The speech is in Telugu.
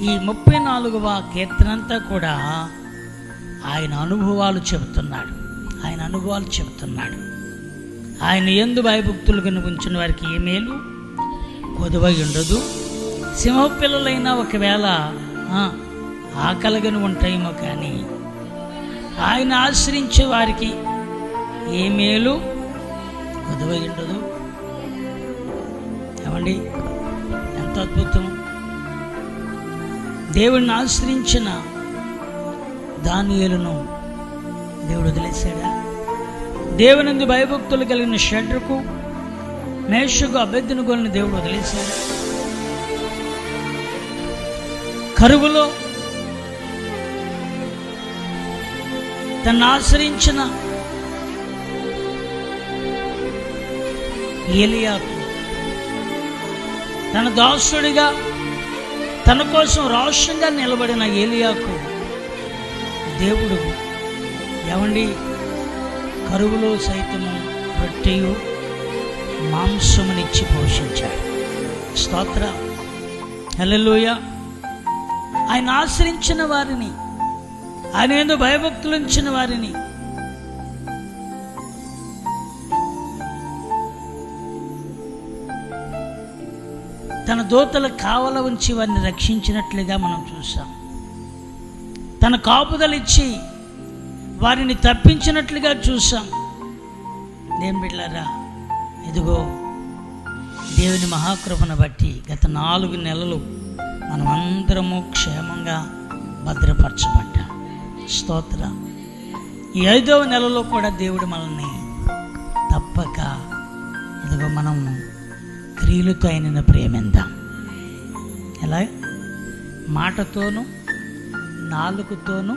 ఈ 34వ కీర్తనంతా కూడా ఆయన అనుభవాలు చెబుతున్నాడు. ఆయన యందు భయభక్తులు కనిపించిన వారికి ఏ మేలు కొదువై ఉండదు. సింహపిల్లలైనా ఒకవేళ ఆకలిగని ఉంటాయేమో, కానీ ఆయన ఆశ్రయించే వారికి ఏ మేలు కొదువై ఉండదు. ఏమండి, ఎంత అద్భుతం! దేవుడిని ఆశ్రయించిన దానియేలును దేవుడు వదిలేశాడా? దేవునందు భయభక్తులు కలిగిన షడ్రకు, మేషకు, అబేద్నెగోలను దేవుడు వదిలేశాడా? కరువులో తను ఆశ్రయించిన ఏలియాకు, తన దాసుడిగా తన కోసం రహస్యంగా నిలబడిన ఏలియాకు దేవుడు ఏమండి కరువులో సైతము రొట్టెయు మాంసమునిచ్చి పోషించాడు. స్తోత్ర, హల్లెలూయా. ఆయన ఆశ్రయించిన వారిని, ఆయన యందు భయభక్తులు ఉంచిన వారిని తన దూతల కావల ఉంచి వారిని రక్షించినట్లుగా మనం చూసాం. తన కాపుదలిచ్చి వారిని తప్పించినట్లుగా చూసాం. నేను బిడ్డలారా, ఇదిగో దేవుని మహాకృపను బట్టి గత 4 నెలలు మనమందరము క్షేమంగా భద్రపరచబడ్డాం. స్తోత్ర. ఈ 5వ నెలలో కూడా దేవుడు మనల్ని తప్పక ఇదిగో మనం క్రియలతో ఆయనను ప్రేమిద్దాం. ఎలా? మాటతోనూ నాలుకతోనూ